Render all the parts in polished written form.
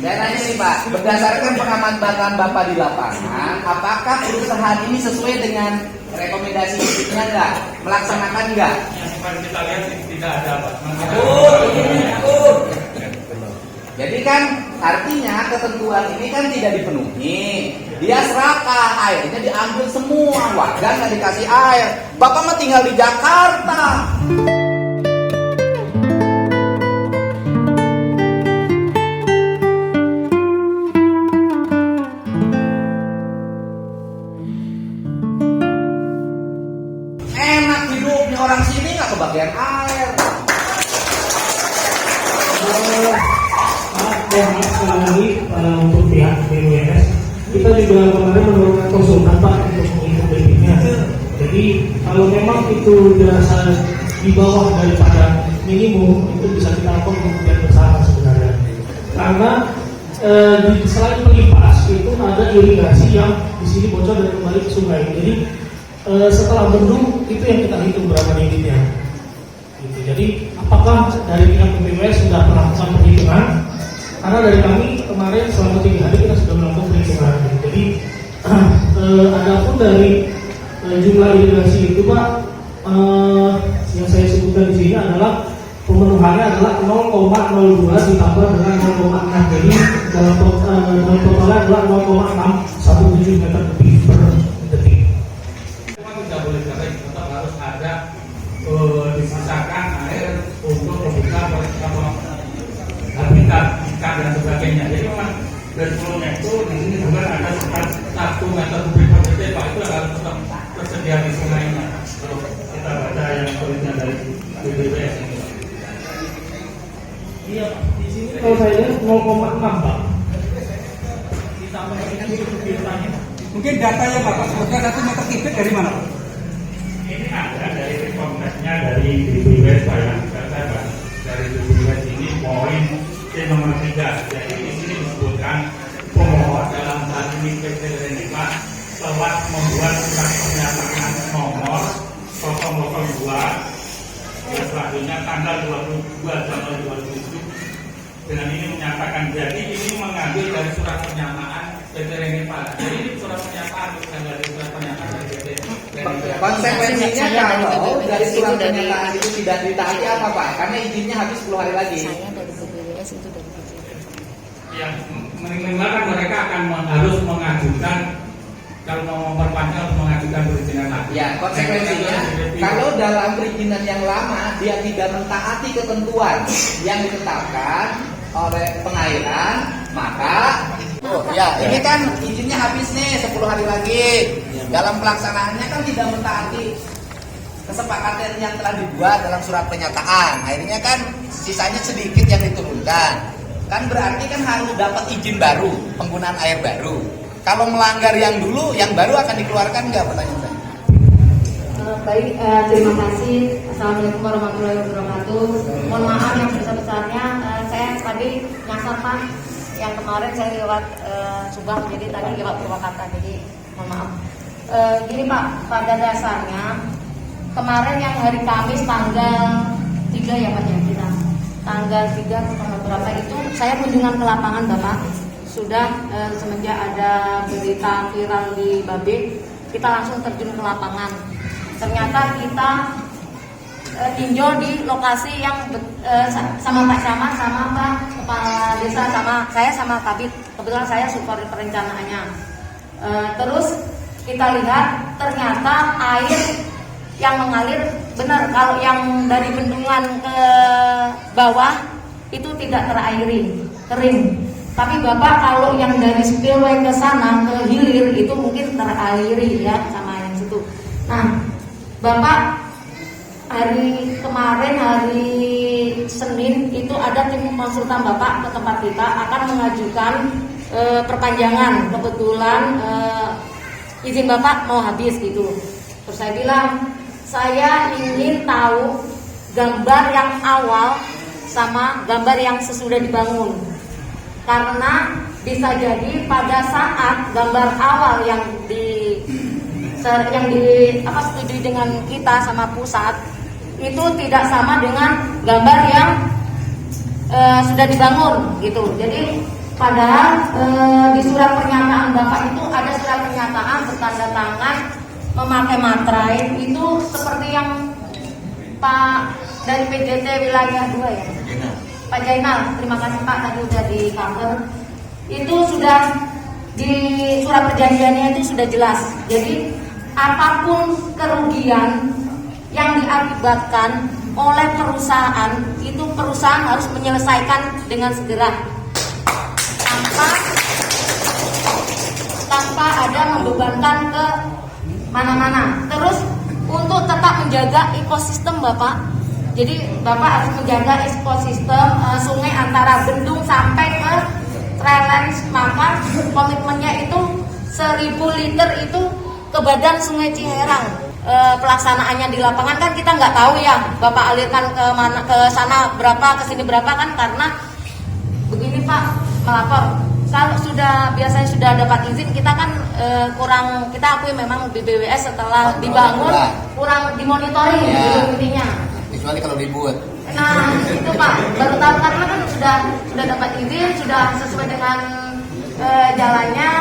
Saya nanya nih Pak, berdasarkan pengamatan Bapak di lapangan, apakah perusahaan ini sesuai dengan rekomendasi izinnya nggak? Melaksanakan nggak? Yang seperti kita lihat tidak ada Pak. Jadi kan artinya ketentuan ini kan tidak dipenuhi. Dia serakah, airnya diambil semua, warga nggak dikasih air. Bapak mah tinggal di Jakarta. Enak hidupnya orang sini nggak kebagian air. Sekali lagi untuk pihak BUMS, kita juga kemarin menurunkan konsultan Pak untuk mengikuti. Jadi kalau memang itu dirasa di bawah daripada minimum, itu bisa kita lakukan kemudian bersama sebenarnya. Karena selain pelipas itu ada irigasi yang di sini bocor dan kembali ke sungai. Jadi setelah bendung itu yang kita hitung berapa debitnya. Gitu. Jadi apakah dari pihak BUMS sudah melakukan perhitungan? Karena dari kami kemarin selama 3 hari kita sudah melakukan perhitungan. Jadi adapun dari jumlah irigasi itu Pak, yang saya sebutkan di sini adalah pemenuhannya adalah 0,02 ditambah dengan 0,6. Jadi dalam totalnya adalah 0,617 meter kubik per detik. Memang tidak boleh kering, tetap harus ada disisakan air untuk membuka habitat ikan dan sebagainya. Jadi memang dari sebelumnya itu di sini juga ada sekitar 1 meter kubik per detik Pak, itu harus tetap tersedia di sungainya. Kalau kita baca yang tulisnya dari BPS ini. Iya Pak, di sini kalau saya lihat 0,6 Pak. Ditambah ini kubiknya. Mungkin datanya Pak, semoga 1 meter kubik dari mana Pak? Ini ada dari rekomendasinya dari BPS Pak yang saya Pak. Dari BPS ini poin C nomor 3. Jadi di sini disebutkan pemohon dalam hal ini PT Renima telah membuat surat pernyataan nomor 002 yang selanjutnya tanggal 22 Januari 2007 dengan ini menyatakan, jadi ini mengambil dari surat pernyataan PT Renima. Jadi ini surat pernyataan bukan dari surat pernyataan dari PT Renima. Konsekuensinya kalau dari surat pernyataan itu tidak ditaati apa Pak? Karena izinnya habis 10 hari lagi. Saya dari BPS itu dari BPS. Yang minimal kan mereka akan harus mengajukan, kalau mau memperpanjang harus mengajukan perizinan lagi. Ya, konsekuensinya kalau dalam perizinan yang lama dia tidak mentaati ketentuan yang ditetapkan oleh pengairan, maka ini kan izinnya habis nih 10 hari lagi. Dalam pelaksanaannya kan tidak mentaati kesepakatan yang telah dibuat dalam surat pernyataan. Akhirnya kan sisanya sedikit yang diturunkan. Kan berarti kan harus dapat izin baru, penggunaan air baru. Kalau melanggar yang dulu, yang baru akan dikeluarkan nggak, pertanyaan saya? Baik, terima kasih. Assalamualaikum warahmatullahi wabarakatuh. Mohon maaf yang sebesar-besarnya, saya tadi nyasar Pak. Yang kemarin saya lewat Subang, jadi tadi lewat Purwakarta, jadi mohon maaf. Gini Pak, pada dasarnya kemarin yang hari Kamis tanggal 3 ya Pak ya, kita tanggal 3 tanggal berapa itu saya kunjungan ke lapangan Bapak. Sudah semenjak ada berita viral di Babe, kita langsung terjun ke lapangan. Ternyata kita tinjau di lokasi yang sama Pak Camat, sama Pak Kepala Desa, sama saya sama Kabid. Kebetulan saya super perencanaannya. Terus kita lihat ternyata air yang mengalir benar, kalau yang dari bendungan ke bawah itu tidak terairi, kering. Tapi Bapak kalau yang dari spillway ke sana ke hilir itu mungkin terairi ya sama yang situ. Nah, Bapak hari kemarin hari Senin itu ada tim konsultan Bapak ke tempat kita akan mengajukan perpanjangan. Kebetulan izin Bapak mau habis gitu. Terus saya bilang, saya ingin tahu gambar yang awal sama gambar yang sesudah dibangun. Karena bisa jadi pada saat gambar awal yang setujui dengan kita sama pusat itu tidak sama dengan gambar yang sudah dibangun gitu. Jadi padahal di surat pernyataan Bapak itu ada surat pernyataan bertanda tangan memakai materai itu seperti yang Pak dari PJT wilayah 2 ya, Pak Jainal, terima kasih Pak tadi sudah di cover. Itu sudah di surat perjanjiannya itu sudah jelas. Jadi apapun kerugian yang diakibatkan oleh perusahaan itu perusahaan harus menyelesaikan dengan segera tanpa ada membebankan ke mana-mana. Terus untuk tetap menjaga ekosistem Bapak, jadi Bapak harus menjaga ekosistem sungai antara bendung sampai ke Trelens, maka komitmennya itu 1000 liter itu ke badan Sungai Ciherang. Pelaksanaannya di lapangan kan kita nggak tahu ya, Bapak alirkan ke mana, ke sana berapa, ke sini berapa kan, karena begini Pak melapor. Kalau biasanya sudah dapat izin, kita kan kurang, kita akui memang BBWS setelah dibangun kurang dimonitoring intinya. Kecuali kalau ribut. Nah itu Pak, baru tahu karena kan sudah dapat izin, sudah sesuai dengan jalannya.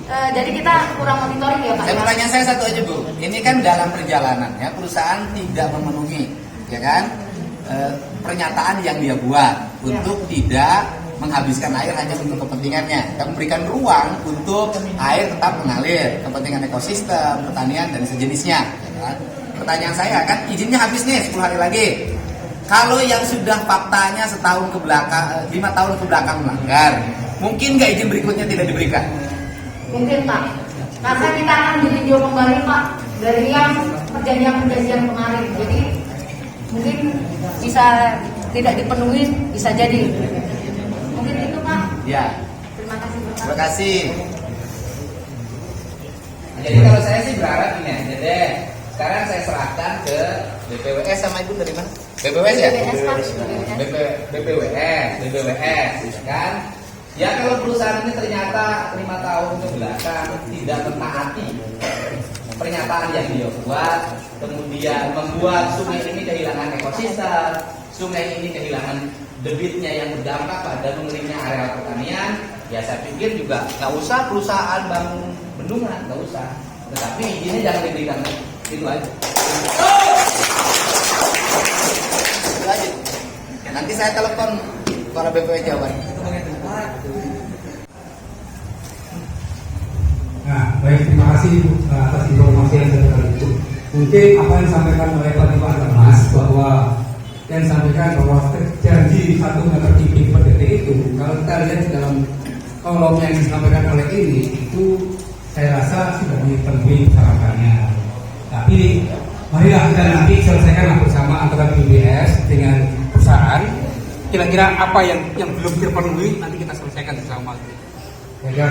Jadi kita kurang monitoring ya Pak. Pertanyaan saya satu aja Bu, ini kan dalam perjalanan ya perusahaan tidak memenuhi ya kan pernyataan yang dia buat untuk tidak menghabiskan air hanya untuk kepentingannya, dan memberikan ruang untuk air tetap mengalir, kepentingan ekosistem, pertanian dan sejenisnya. Ya kan? Pertanyaan saya kan izinnya habis nih 10 hari lagi. Kalau yang sudah faktanya setahun ke belakang, 5 tahun ke belakang melanggar, mungkin nggak izin berikutnya tidak diberikan? Mungkin Pak, karena kita akan ditinjau kembali Pak dari yang perjanjian kemarin. Jadi mungkin bisa tidak dipenuhi, bisa jadi. Mungkin itu Pak. Ya. Terima kasih Bapak. Terima kasih. Jadi kalau saya sih berharap ini aja deh. Sekarang saya serahkan ke BPWS sama Ibu dari mana? BPWS ya? BPWS kan? Ya kalau perusahaan ini ternyata 5 tahun ke belakang tidak mentaati pernyataan yang dia buat, kemudian membuat sungai ini kehilangan ekosistem, sungai ini kehilangan debitnya yang berdampak pada mengeringnya area pertanian, ya saya pikir juga nggak usah perusahaan bangun bendungan, nggak usah. Tetapi izinnya jangan diberikan, itu aja. Itu aja. Nanti saya telepon para BPW Jawa. Nah, baik, terima kasih atas informasi yang saya itu. Mungkin apa yang disampaikan oleh Pak Mas bahwa yang disampaikan bahwa janji 1 meter kubik per detik itu, kalau kita lihat di dalam kolom yang disampaikan oleh ini, itu saya rasa sudah dipenuhi syaratnya. Tapi marilah kita nanti selesaikan bersama antara BBS dengan perusahaan. Kira-kira apa yang belum terpenuhi nanti kita selesaikan bersama. Ya,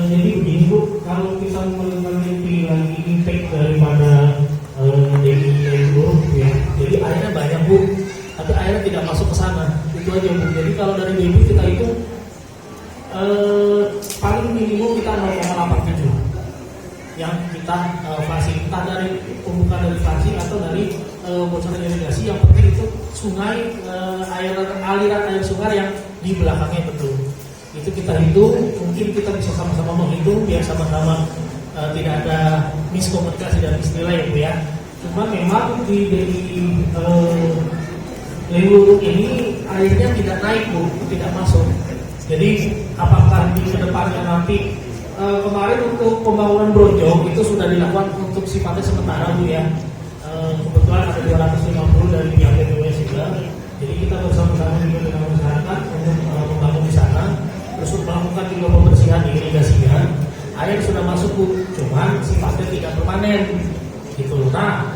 Jadi begini Bu, kalau kita meneliti lagi impact daripada DI yang buruk ya, jadi airnya banyak Bu, tapi airnya tidak masuk ke sana, itu aja Bu. Jadi kalau dari DI kita itu paling minimum kita 0,87 yang kita fasilitas dari pembukaan dari flasi atau dari bocoran irigasi. Yang penting itu sungai, aliran air sungai yang di belakangnya betul. Itu kita hitung, mungkin kita bisa sama-sama menghitung biar sama-sama tidak ada miskomunikasi dan istilah ya Bu ya. Cuma memang di Lewuruk ini airnya tidak naik Bu, tidak masuk. Jadi apakah di kedepannya nanti kemarin untuk pembangunan Brojong itu sudah dilakukan untuk sifatnya sementara Bu ya. Kebetulan ada 250 dari pihak BPWS juga. Jadi kita bersama-sama juga dengan masyarakat untuk membangun di sana. Terus melakukan juga pembersihan irigasinya. Air sudah masuk Bu, cuman sifatnya tidak permanen gitu. Nah,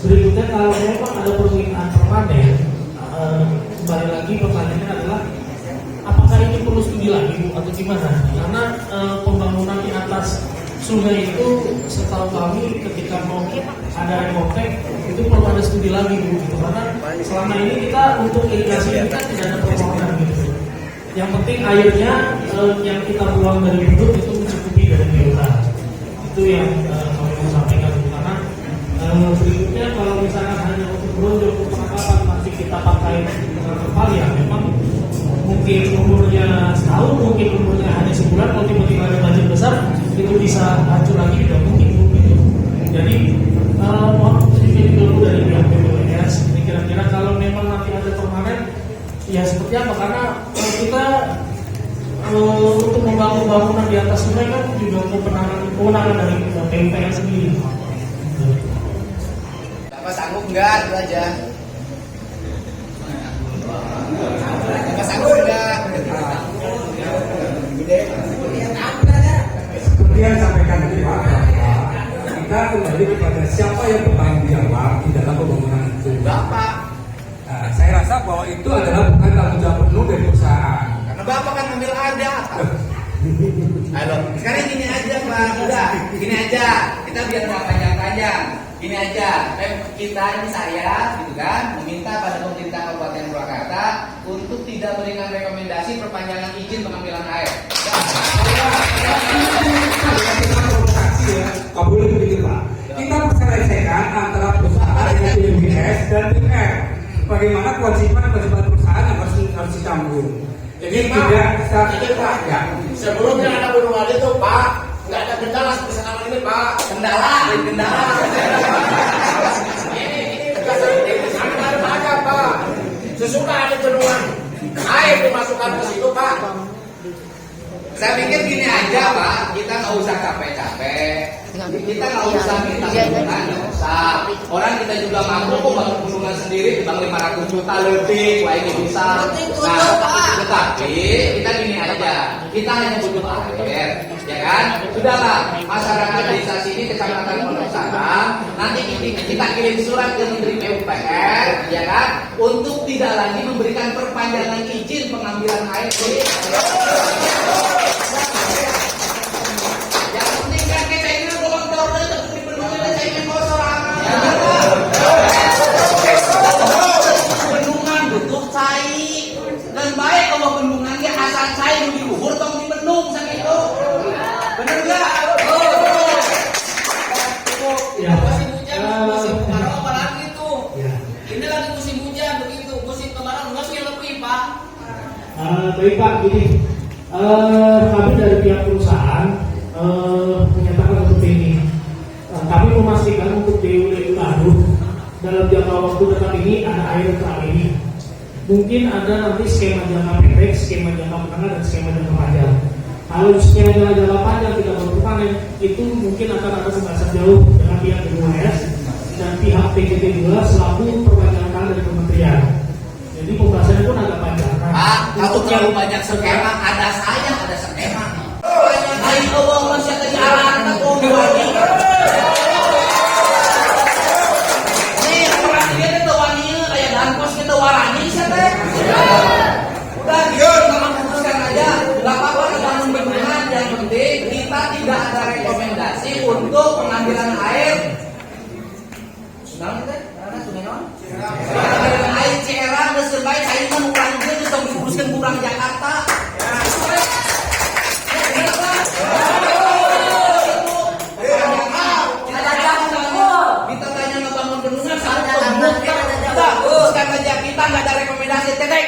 berikutnya kalau memang ada permintaan permanen, kembali lagi pertanyaannya adalah apakah ini perlu studi lagi Bu atau gimana? Karena pembangunan di atas sungai itu setahu kami ketika mau ada rekotek itu perlu ada studi lagi Bu gitu. Karena selama ini kita untuk irigasi kita tidak ada permohonan gitu. Yang penting airnya yang kita buang dari bendung itu mencukupi dari biota. Itu yang kami mau sampaikan. Karena berikutnya kalau misalkan hanya untuk Brojong, untuk penangkapan, nanti kita pakai kapal ya memang mungkin umurnya setahun, mungkin umurnya hanya sebulan, kalau tiba-tiba ada banjir besar itu bisa hancur lagi, tidak mungkin. Jadi mohon dipilih dulu dari pihak BPWS. Ini kira-kira kalau memang nanti ada permanen, ya seperti apa? Karena kita untuk membangun bangunan di atas sungai kan juga kewenangan dari PUPR sendiri. Bapak sanggup nggak? Itu aja. Bapak sanggup nggak? Seperti yang disampaikan tadi Pak, kita kembali kepada siapa yang bertanggung jawab di dalam pembangunan itu. Bapak. Nah, saya rasa bahwa itu adalah bukan tanggung jawab penuh dari perusahaan. Karena Bapak kan ambil ada. Halo, sekarang gini aja Pak, udah, gini aja, kita biar nggak panjang-panjang, gini aja, kita ini saya, gitu kan, meminta pada pemerintah Kabupaten Purwakarta untuk tidak memberikan rekomendasi perpanjangan izin pengambilan air. Nggak boleh begitu Pak. Kita selesaikan antara perusahaan dengan BPWS dan PUPR. Bagaimana kewajiban perusahaan yang harus ditanggung. Jadi tidak secara ya. Sebelumnya ada bendungan itu Pak, nggak ada kendala seperti sekarang ini Pak. Kendala. Ini ada banyak Pak. Sesuka ada bendungan air dimasukkan ke situ Pak. Saya pikir gini aja Pak, kita nggak usah capek-capek, kita nggak usah minta bantuan, nggak usah. Orang kita juga mampu kok bangun bendungan sendiri, bang 500 juta lebih, wah ini bisa. Nah, tetapi kita gini aja, kita hanya butuh air, ya kan? Sudahlah, masyarakat desa sini kecamatan Pondok Sarang, nanti kita kirim surat ke Menteri PUPR, ya kan? Untuk tidak lagi memberikan perpanjangan izin pengambilan air. Yang penting kan kita ini kolektor itu di bendungan saya ingin kosor bendungan butuh cair dan baik kalau bendungannya asal cair di luhur tong di bendung sang itu bener nggak? Ya. Musim kemarau apalagi itu. Ya. Ini lagi musim hujan begitu, musim kemarau nggak lebih Pak. Baik Pak, gini. Kami dari pihak perusahaan menyatakan seperti ini. Kami memastikan untuk DU baru dalam jangka waktu dekat ini ada air teraliri. Mungkin ada nanti skema jangka pendek, skema jangka menengah, dan skema jangka panjang. Kalau skema jangka panjang tidak berpanen, itu mungkin akan ada pembahasan jauh dengan pihak BPWS dan pihak PJT juga selaku perwakilan dari kementerian. Jadi pembahasannya pun agak panjang. Pak, kalau terlalu banyak skema, ada saya, ada skema. Ayo Allah masih ada jalan, aku wani. Nih, orang ini itu wani, kayak dankos kita warani, siapa? Udah, kita putuskan aja. Gak apa-apa dibangun bendungan, yang penting kita tidak ada rekomendasi untuk pengambilan air. Sudah kita? Karena sudah non? Air Ciherang dan sebaik air menurang dia ituต้องdiuruskan kurang Jakarta. Kita tanya ngebangun bendungan satu teruskan aja kita nggak ada rekomendasi titik.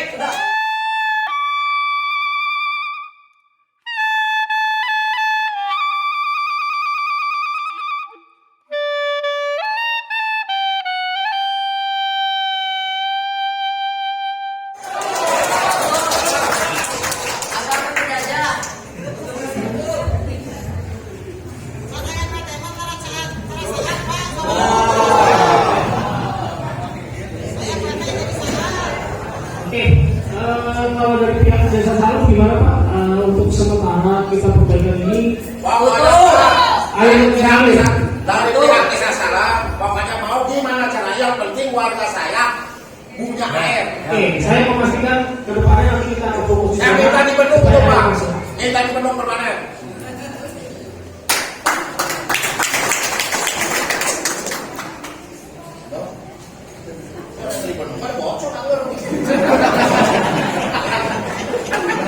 Kalau dari pihak Desa Salam gimana Pak? Untuk sementara kita perbaikan ini air mengalir. Dari pihak Desa Salam, pokoknya mau gimana caranya, yang penting warga saya punya air. Oke, saya memastikan ke depannya nanti kita akan fokus. Saya minta di bendung itu Pak, minta di bendung permanen.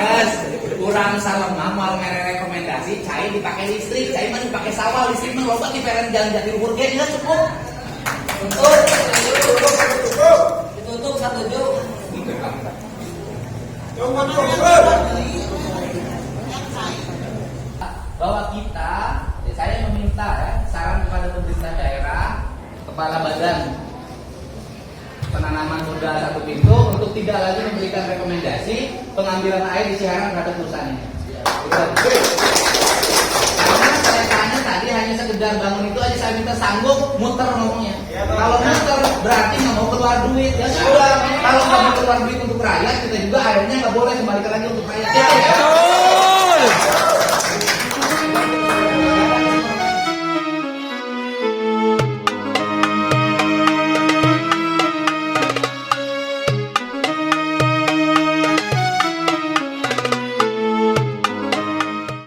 Mas, kurang salah mamal mere rekomendasi, cai dipakai listrik, cai mah dipakai sawah, listrik mah loba di peren jalan jati luhur ge ya cukup. Untuk Tutup satu jam. Bahwa kita, saya meminta ya, saran kepada pemerintah daerah, kepala badan penanaman modal satu pintu untuk tidak lagi memberikan rekomendasi pengambilan air di Ciharang terhadap perusahaan ini. Karena saya tanya tadi hanya sekedar bangun itu aja saya minta sanggup muter ngomongnya. Kalau muter berarti nggak mau keluar duit ya sudah. Kalau nggak mau keluar duit untuk rakyat kita juga airnya nggak boleh kembalikan lagi untuk rakyat.